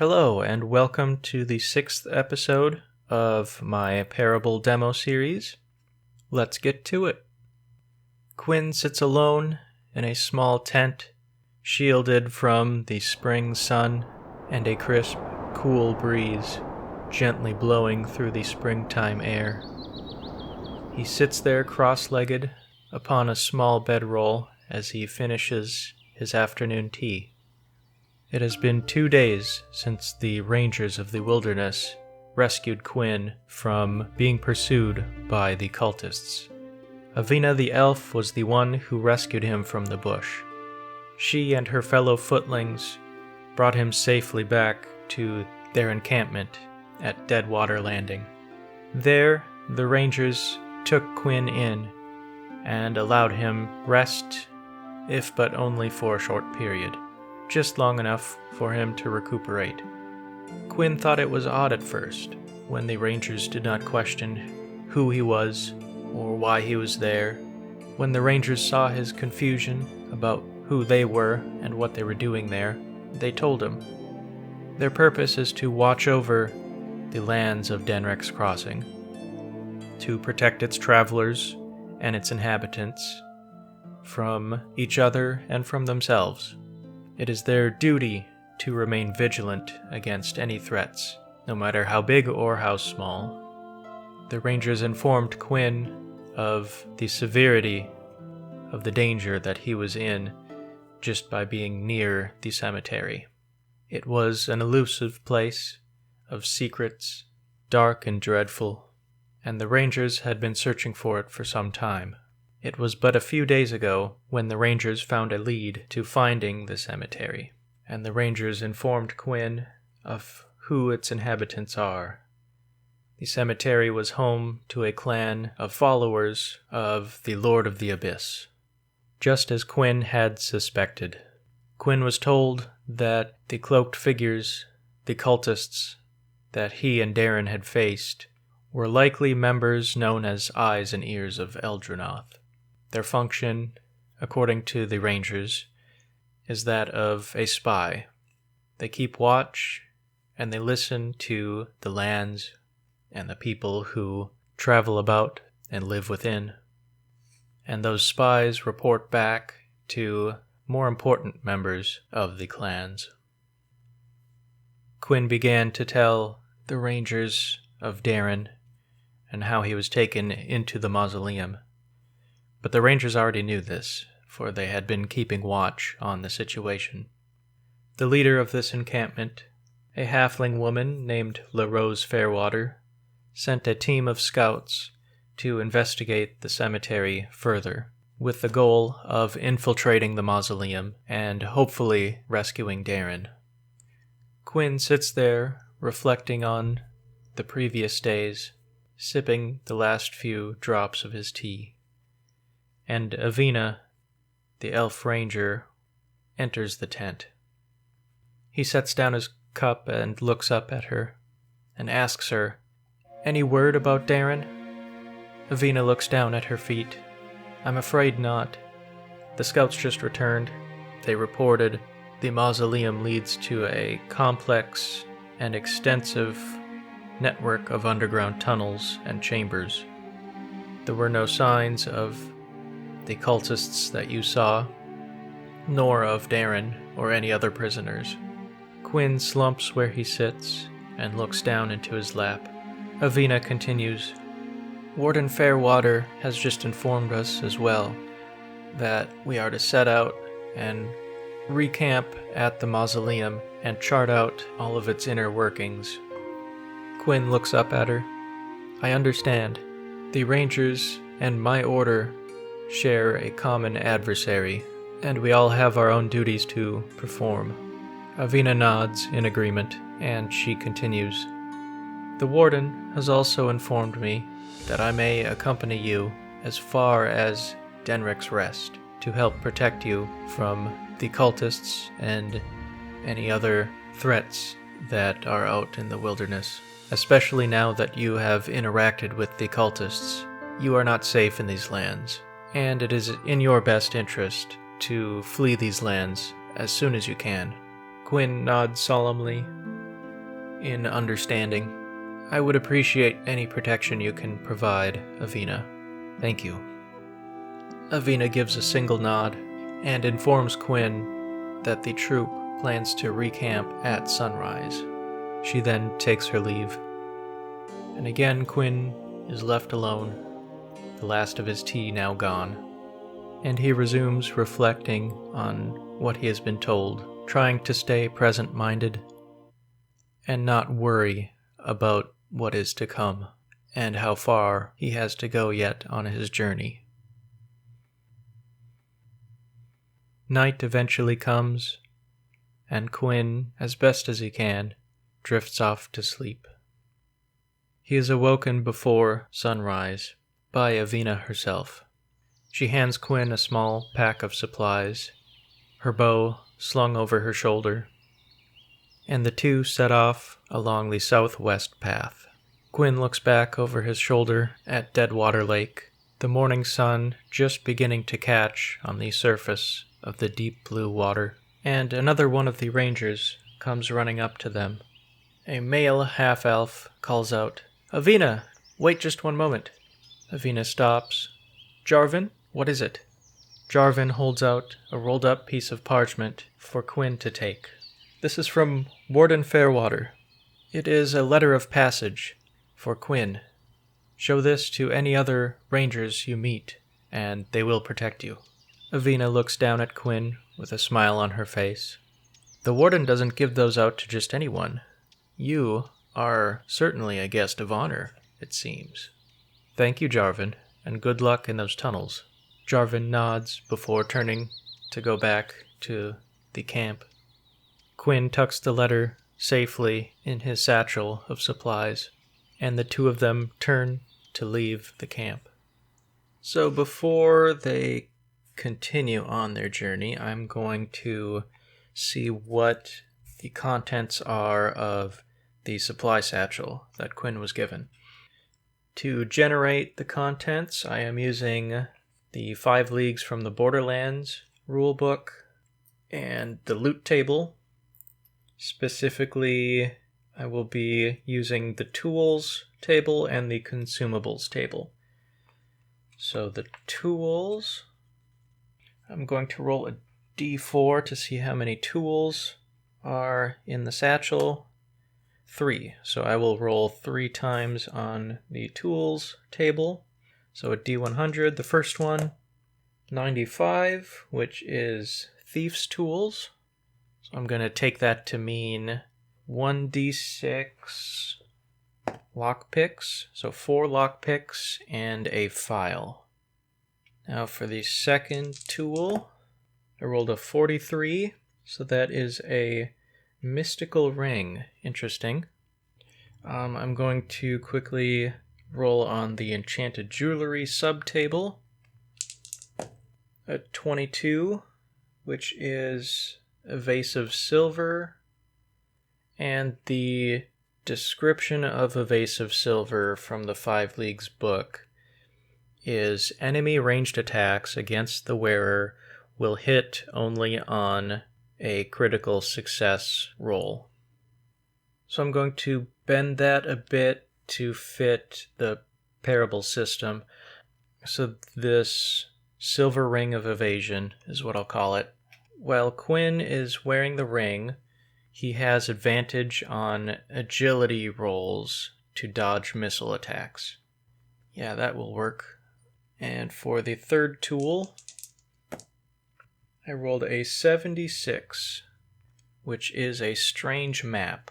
Hello, and welcome to the 6th episode of my Parable demo series. Let's get to it. Quinn sits alone in a small tent, shielded from the spring sun and a crisp, cool breeze gently blowing through the springtime air. He sits there cross-legged upon a small bedroll as he finishes his afternoon tea. It has been 2 days since the rangers of the wilderness rescued Quinn from being pursued by the cultists. Avina the elf was the one who rescued him from the bush. She and her fellow footlings brought him safely back to their encampment at Deadwater Landing. There, the rangers took Quinn in and allowed him rest, if but only for a short period. Just long enough for him to recuperate. Quinn thought it was odd at first, when the rangers did not question who he was or why he was there. When the rangers saw his confusion about who they were and what they were doing there, they told him. Their purpose is to watch over the lands of Denrex Crossing, to protect its travelers and its inhabitants from each other and from themselves. It is their duty to remain vigilant against any threats, no matter how big or how small. The rangers informed Quinn of the severity of the danger that he was in just by being near the cemetery. It was an elusive place of secrets, dark and dreadful, and the rangers had been searching for it for some time. It was but a few days ago when the rangers found a lead to finding the cemetery, and the rangers informed Quinn of who its inhabitants are. The cemetery was home to a clan of followers of the Lord of the Abyss, just as Quinn had suspected. Quinn was told that the cloaked figures, the cultists that he and Darren had faced, were likely members known as Eyes and Ears of Eldranoth. Their function, according to the rangers, is that of a spy. They keep watch, and they listen to the lands and the people who travel about and live within. And those spies report back to more important members of the clans. Quinn began to tell the rangers of Darren and how he was taken into the mausoleum. But the rangers already knew this, for they had been keeping watch on the situation. The leader of this encampment, a halfling woman named La Rose Fairwater, sent a team of scouts to investigate the cemetery further, with the goal of infiltrating the mausoleum and hopefully rescuing Darren. Quinn sits there, reflecting on the previous days, sipping the last few drops of his tea. And Avina, the elf ranger, enters the tent. He sets down his cup and looks up at her, and asks her, "Any word about Darren?" Avina looks down at her feet. "I'm afraid not. The scouts just returned. They reported the mausoleum leads to a complex and extensive network of underground tunnels and chambers. There were no signs of the cultists that you saw, nor of Darren or any other prisoners." Quinn slumps where he sits and looks down into his lap. Avina continues, "Warden Fairwater has just informed us as well that we are to set out and recamp at the mausoleum and chart out all of its inner workings." Quinn looks up at her. "I understand. The Rangers and my order share a common adversary, and we all have our own duties to perform." Avina nods in agreement, and she continues, "The warden has also informed me that I may accompany you as far as Denrex Rest to help protect you from the cultists and any other threats that are out in the wilderness. Especially now that you have interacted with the cultists, you are not safe in these lands, and it is in your best interest to flee these lands as soon as you can." Quinn nods solemnly in understanding. I would appreciate any protection you can provide, Avina. Thank you. Avina gives a single nod and informs Quinn that the troop plans to recamp at sunrise. She then takes her leave. And again, Quinn is left alone, the last of his tea now gone. And he resumes reflecting on what he has been told, trying to stay present-minded and not worry about what is to come and how far he has to go yet on his journey. Night eventually comes, and Quinn, as best as he can, drifts off to sleep. He is awoken before sunrise by Avina herself. She hands Quinn a small pack of supplies, her bow slung over her shoulder, and the two set off along the southwest path. Quinn looks back over his shoulder at Deadwater Lake, the morning sun just beginning to catch on the surface of the deep blue water, and another one of the rangers comes running up to them. A male half-elf calls out, "Avina, wait just one moment." Avina stops. "Jarvan, what is it?" Jarvan holds out a rolled-up piece of parchment for Quinn to take. "This is from Warden Fairwater. It is a letter of passage for Quinn. Show this to any other rangers you meet, and they will protect you." Avina looks down at Quinn with a smile on her face. "The Warden doesn't give those out to just anyone. You are certainly a guest of honor, it seems." "Thank you, Jarvan, and good luck in those tunnels." Jarvan nods before turning to go back to the camp. Quinn tucks the letter safely in his satchel of supplies, and the two of them turn to leave the camp. So before they continue on their journey, I'm going to see what the contents are of the supply satchel that Quinn was given. To generate the contents, I am using the 5 Leagues from the Borderlands rulebook and the loot table. Specifically, I will be using the tools table and the consumables table. So the tools, I'm going to roll a d4 to see how many tools are in the satchel. 3. So I will roll 3 times on the tools table. So a d100, the first one, 95, which is Thief's Tools. So I'm going to take that to mean 1d6 lockpicks. So 4 lockpicks and a file. Now for the second tool, I rolled a 43. So that is a mystical ring. Interesting. I'm going to quickly roll on the enchanted jewelry subtable. A 22, which is a vase of silver, and the description of a vase of silver from the 5 Leagues book is enemy ranged attacks against the wearer will hit only on a critical success roll. So I'm going to bend that a bit to fit the parable system. So this silver ring of evasion is what I'll call it. While Quinn is wearing the ring, he has advantage on agility rolls to dodge missile attacks. Yeah, that will work. And for the third tool, I rolled a 76, which is a strange map.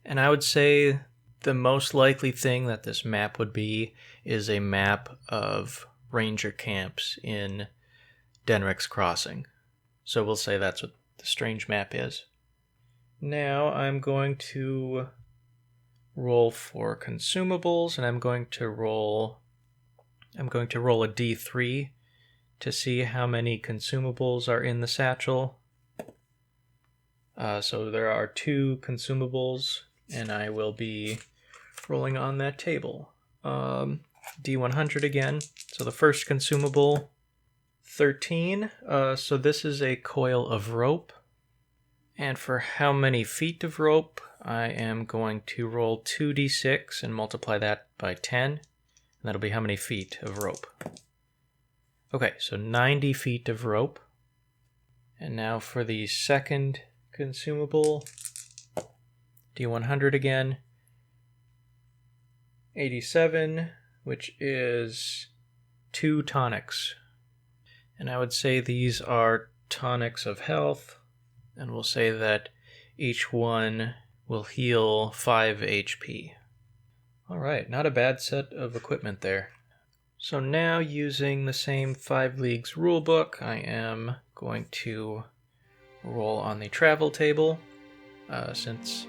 And I would say the most likely thing that this map would be is a map of ranger camps in Denrick's Crossing. So we'll say that's what the strange map is. Now I'm going to roll for consumables, and I'm going to roll a d3 to see how many consumables are in the satchel. So there are 2 consumables, and I will be rolling on that table. D100 again. So the first consumable, 13. So this is a coil of rope. And for how many feet of rope, I am going to roll 2d6 and multiply that by 10. And that'll be how many feet of rope. Okay, so 90 feet of rope. And now for the second consumable. D100 again. 87, which is 2 tonics. And I would say these are tonics of health. And we'll say that each one will heal 5 HP. Alright, not a bad set of equipment there. So now, using the same 5 Leagues rulebook, I am going to roll on the travel table, since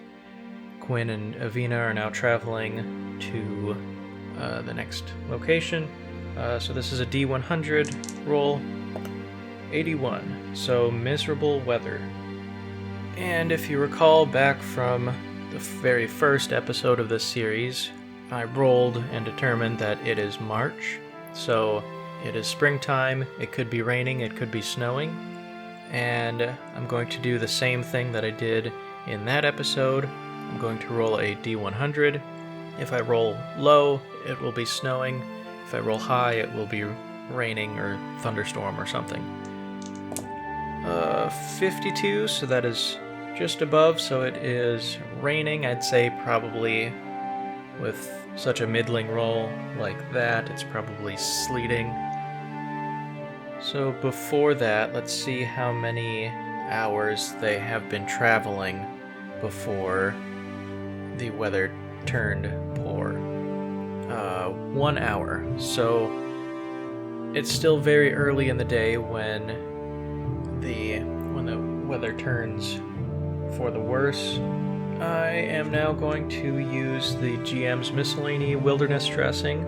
Quinn and Avina are now traveling to the next location. So this is a D100 roll, 81, so miserable weather. And if you recall back from the very first episode of this series, I rolled and determined that it is March, so it is springtime, it could be raining, it could be snowing, and I'm going to do the same thing that I did in that episode. I'm going to roll a D100. If I roll low, it will be snowing. If I roll high, it will be raining or thunderstorm or something. 52, so that is just above, so it is raining. I'd say probably with such a middling roll like that, it's probably sleeting. So before that, let's see how many hours they have been traveling before the weather turned poor. 1 hour. So it's still very early in the day when the weather turns for the worse. I am now going to use the GM's Miscellany Wilderness Dressing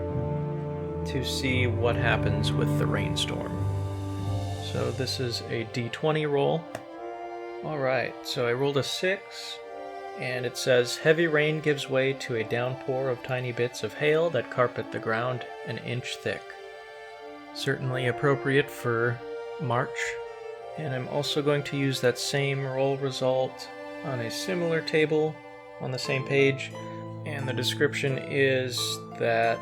to see what happens with the rainstorm. So this is a D20 roll. Alright, so I rolled a 6, and it says, heavy rain gives way to a downpour of tiny bits of hail that carpet the ground an inch thick. Certainly appropriate for March. And I'm also going to use that same roll result on a similar table on the same page, and the description is that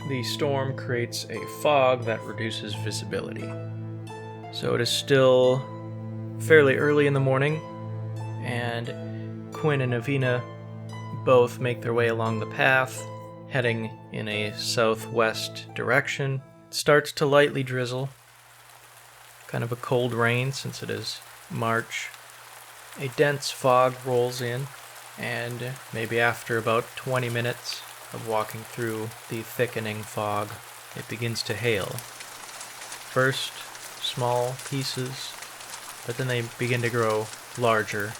the storm creates a fog that reduces visibility. So it is still fairly early in the morning, and Quinn and Avina both make their way along the path, heading in a southwest direction. It starts to lightly drizzle, kind of a cold rain since it is March. A dense fog rolls in, and maybe after about 20 minutes of walking through the thickening fog, it begins to hail. First, small pieces, but then they begin to grow larger,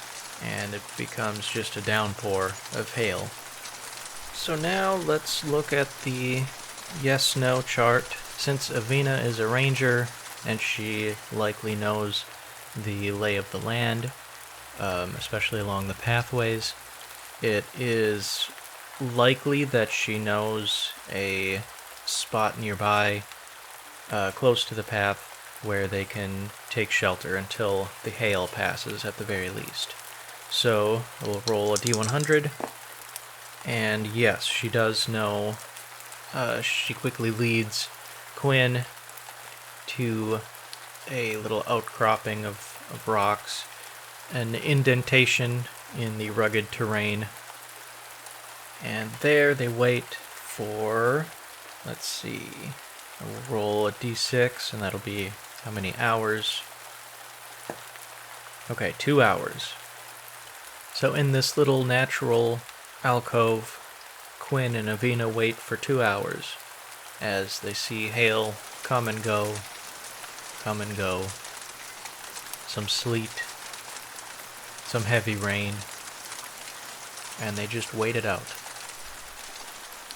and it becomes just a downpour of hail. So now let's look at the yes-no chart. Since Avina is a ranger, and she likely knows the lay of the land, especially along the pathways, it is likely that she knows a spot nearby, close to the path, where they can take shelter until the hail passes at the very least. So we'll roll a D100, and yes, she does know. She quickly leads Quinn to a little outcropping of rocks, an indentation in the rugged terrain, and there they wait for, let's see, I'll roll a d6, and that'll be how many hours? Okay, 2 hours. So in this little natural alcove, Quinn and Avina wait for 2 hours as they see hail come and go, some sleet, some heavy rain, and they just wait it out.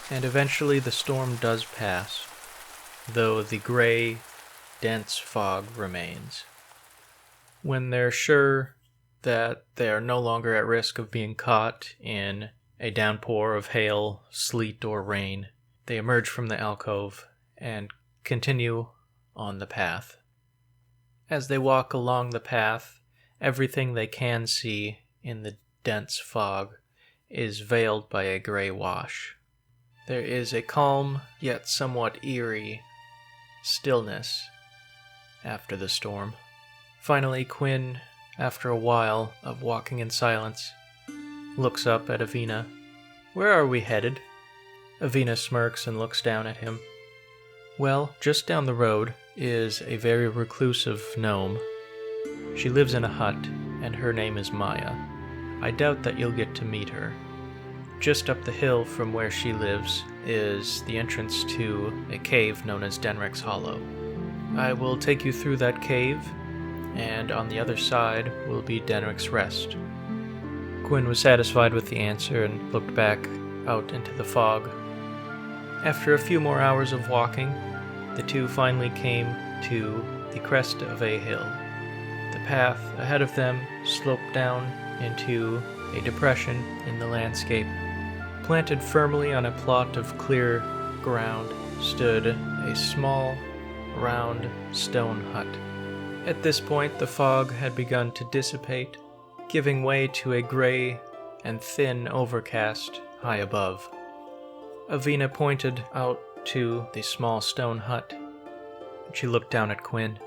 And eventually the storm does pass, though the gray, dense fog remains. When they're sure that they are no longer at risk of being caught in a downpour of hail, sleet, or rain, they emerge from the alcove and continue on the path. As they walk along the path, everything they can see in the dense fog is veiled by a gray wash. There is a calm, yet somewhat eerie, stillness after the storm. Finally, Quinn, after a while of walking in silence, looks up at Avina. "Where are we headed?" Avina smirks and looks down at him. "Well, just down the road is a very reclusive gnome. She lives in a hut, and her name is Maya. I doubt that you'll get to meet her. Just up the hill from where she lives is the entrance to a cave known as Denrick's Hollow. I will take you through that cave, and on the other side will be Denrick's Rest." Quinn was satisfied with the answer and looked back out into the fog. After a few more hours of walking, the two finally came to the crest of a hill. The path ahead of them sloped down into a depression in the landscape. Planted firmly on a plot of clear ground stood a small, round stone hut. At this point, the fog had begun to dissipate, giving way to a gray and thin overcast high above. Avina pointed out to the small stone hut. She looked down at Quinn.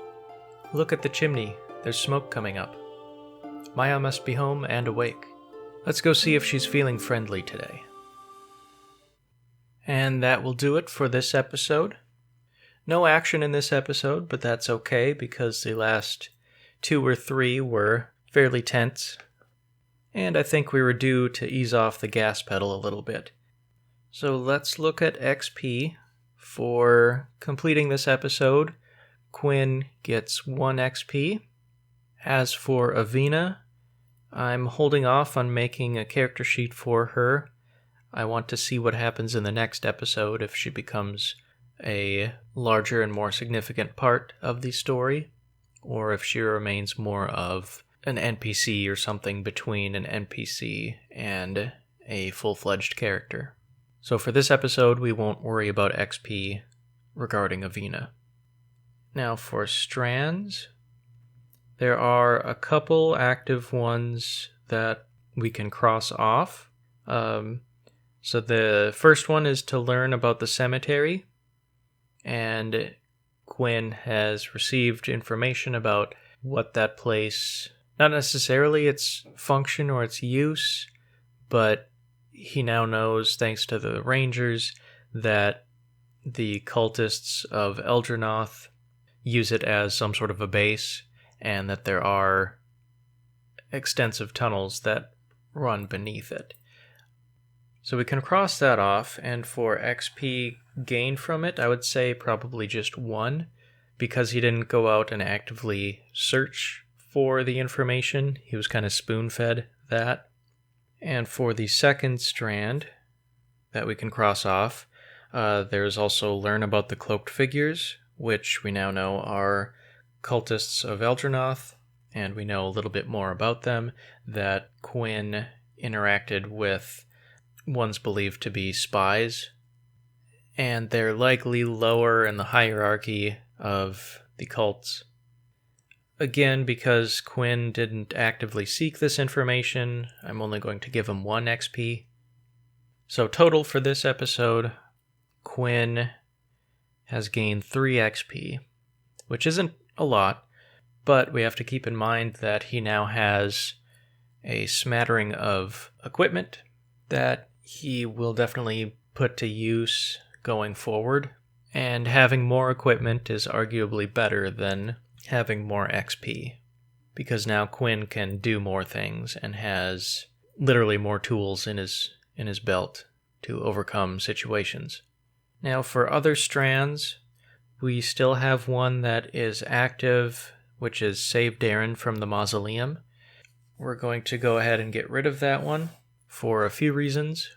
"Look at the chimney. There's smoke coming up. Maya must be home and awake. Let's go see if she's feeling friendly today." And that will do it for this episode. No action in this episode, but that's okay because the last 2 or 3 were fairly tense, and I think we were due to ease off the gas pedal a little bit. So let's look at XP. For completing this episode, Quinn gets 1 XP. As for Avina, I'm holding off on making a character sheet for her. I want to see what happens in the next episode if she becomes a larger and more significant part of the story, or if she remains more of an NPC or something between an NPC and a full-fledged character. So for this episode, we won't worry about XP regarding Avina. Now for strands, there are a couple active ones that we can cross off. So the first one is to learn about the cemetery, and Quinn has received information about what that place, not necessarily its function or its use, but he now knows, thanks to the Rangers, that the cultists of Eldrinoth use it as some sort of a base, and that there are extensive tunnels that run beneath it. So we can cross that off, and for XP gained from it, I would say probably just 1, because he didn't go out and actively search for the information. He was kind of spoon-fed that. And for the second strand that we can cross off, there's also learn about the cloaked figures, which we now know are cultists of Eldrinoth, and we know a little bit more about them, that Quinn interacted with ones believed to be spies, and they're likely lower in the hierarchy of the cults. Again, because Quinn didn't actively seek this information, I'm only going to give him 1 XP. So total for this episode, Quinn has gained 3 XP, which isn't a lot, but we have to keep in mind that he now has a smattering of equipment that he will definitely put to use going forward, and having more equipment is arguably better than having more XP, because now Quinn can do more things and has literally more tools in his belt to overcome situations. Now for other strands, we still have one that is active, which is Save Darren from the Mausoleum. We're going to go ahead and get rid of that one for a few reasons.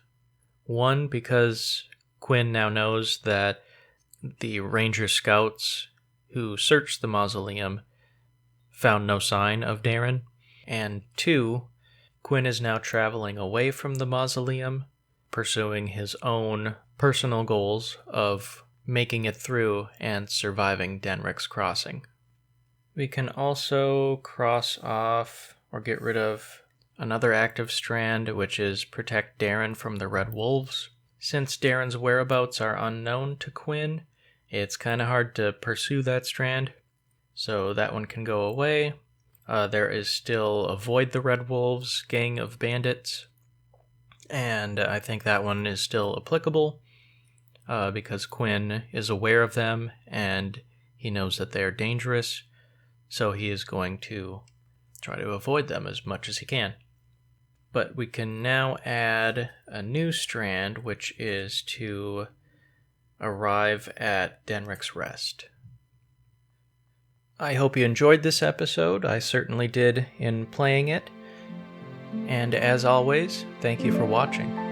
One, because Quinn now knows that the Ranger Scouts who searched the mausoleum found no sign of Darren. And 2, Quinn is now traveling away from the mausoleum, pursuing his own personal goals of making it through and surviving Denrick's Crossing. We can also cross off or get rid of another active strand, which is protect Darren from the Red Wolves. Since Darren's whereabouts are unknown to Quinn, it's kind of hard to pursue that strand, so that one can go away. There is still Avoid the Red Wolves gang of bandits, and I think that one is still applicable because Quinn is aware of them and he knows that they are dangerous, so he is going to try to avoid them as much as he can. But we can now add a new strand, which is to arrive at Denrick's Rest. I hope you enjoyed this episode. I certainly did in playing it. And as always, thank you for watching.